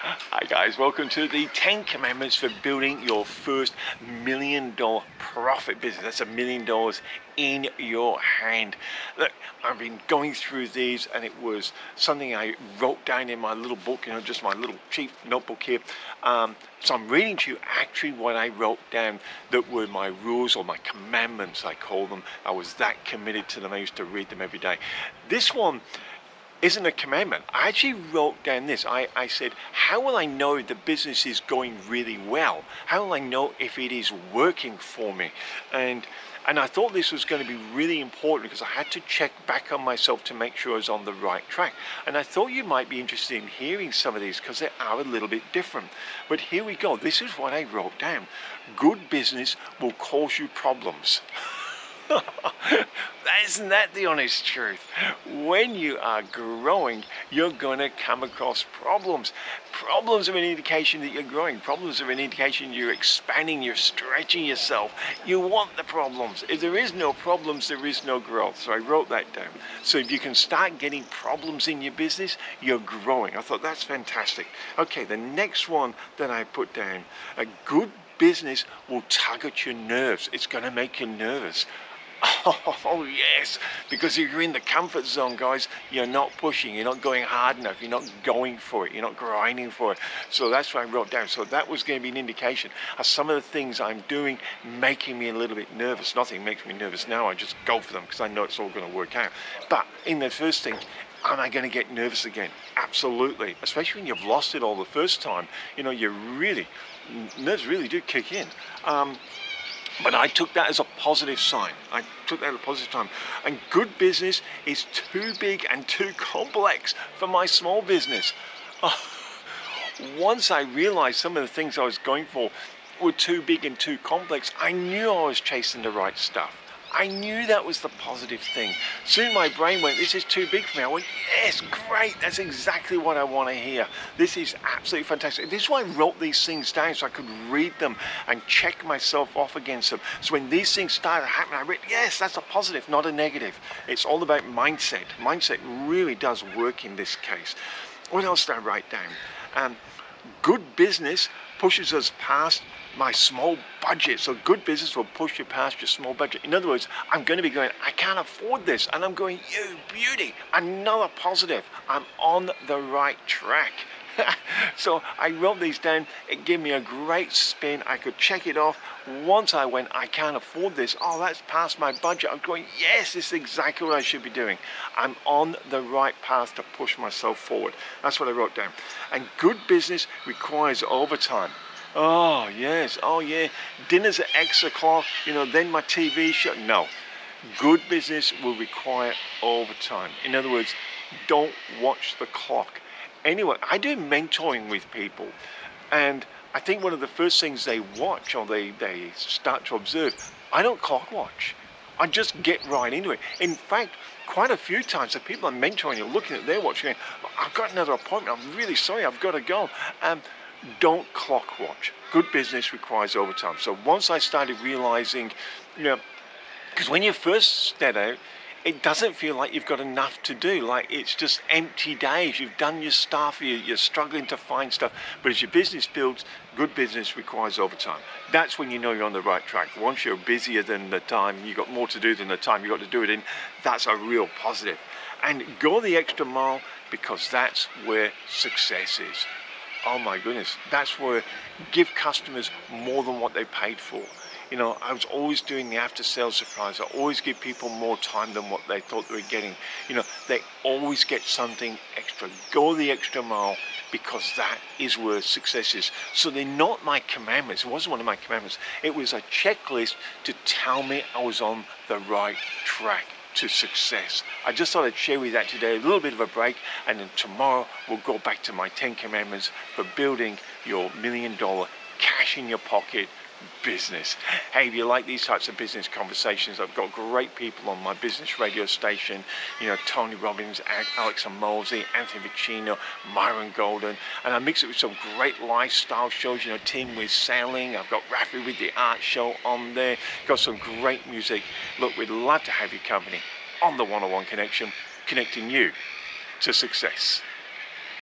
Hi guys, welcome to the 10 Commandments for building your first $1 million profit business. That's $1 million in your hand. Look, I've been going through these and it was something I wrote down in my little book, just my little cheap notebook here. So I'm reading to you actually what I wrote down that were my rules or my commandments, I call them. I was that committed to them. I used to read them every day. This one isn't a commandment. I actually wrote down this. I said, how will I know the business is going really well? How will I know if it is working for me? And I thought this was going to be really important because I had to check back on myself to make sure I was on the right track. And I thought you might be interested in hearing some of these because they are a little bit different. But here we go. This is what I wrote down. Good business will cause you problems. Isn't that the honest truth? When you are growing, you're going to come across problems. Problems are an indication that you're growing. Problems are an indication you're expanding, you're stretching yourself. You want the problems. If there is no problems, there is no growth. So I wrote that down. So if you can start getting problems in your business, you're growing. I thought that's fantastic. Okay, the next one that I put down, a good business will tug at your nerves. It's going to make you nervous. Oh yes, because if you're in the comfort zone, guys, you're not pushing, you're not going hard enough, you're not going for it, you're not grinding for it. So that's what I wrote down. So that was going to be an indication. Are some of the things I'm doing making me a little bit nervous? Nothing makes me nervous now. I just go for them because I know it's all going to work out. But in the first thing, am I going to get nervous again? Absolutely. Especially when you've lost it all the first time. Nerves really do kick in. But I took that as a positive sign. And good business is too big and too complex for my small business. Once I realized some of the things I was going for were too big and too complex, I knew I was chasing the right stuff. I knew that was the positive thing. Soon my brain went, this is too big for me. I went, yes, great. That's exactly what I want to hear. This is absolutely fantastic. This is why I wrote these things down so I could read them and check myself off against them. So when these things started happening, I read, yes, that's a positive, not a negative. It's all about mindset. Mindset really does work in this case. What else did I write down? Good business pushes us past my small budget. So good business will push you past your small budget. In other words, I'm going to be going, I can't afford this. And I'm going, you beauty, another positive. I'm on the right track. So I wrote these down. It gave me a great spin. I could check it off. Once I went, I can't afford this. Oh, that's past my budget. I'm going, yes, this is exactly what I should be doing. I'm on the right path to push myself forward. That's what I wrote down. And good business requires overtime. Oh, yes. Oh, yeah. Dinner's at X o'clock, then my TV show. No. Good business will require overtime. In other words, don't watch the clock. Anyway, I do mentoring with people, and I think one of the first things they watch or they start to observe, I don't clock watch. I just get right into it. In fact, quite a few times the people I'm mentoring are looking at their watch going, I've got another appointment. I'm really sorry. I've got to go. Don't clock watch. Good business requires overtime. So once I started realizing, because when you first start out, it doesn't feel like you've got enough to do. Like it's just empty days. You've done your stuff. You're struggling to find stuff. But as your business builds, good business requires overtime. That's when you know you're on the right track. Once you're busier than the time, you've got more to do than the time you've got to do it in, that's a real positive. And go the extra mile because that's where success is. Oh my goodness, that's where give customers more than what they paid for. I was always doing the after sales surprise. I always give people more time than what they thought they were getting. They always get something extra. Go the extra mile because that is where success is. So they're not my commandments. It wasn't one of my commandments. It was a checklist to tell me I was on the right track to success. I just thought I'd share with you that today, a little bit of a break, and then tomorrow we'll go back to my 10 commandments for building your $1 million cash in your pocket business. Hey, if you like these types of business conversations, I've got great people on my business radio station, Tony Robbins, Alex Amolzi, Anthony Vicino, Myron Golden, and I mix it with some great lifestyle shows, Tim with sailing. I've got Rafi with the art show on there, got some great music. Look, we'd love to have your company on the One-on-One Connection, connecting you to success.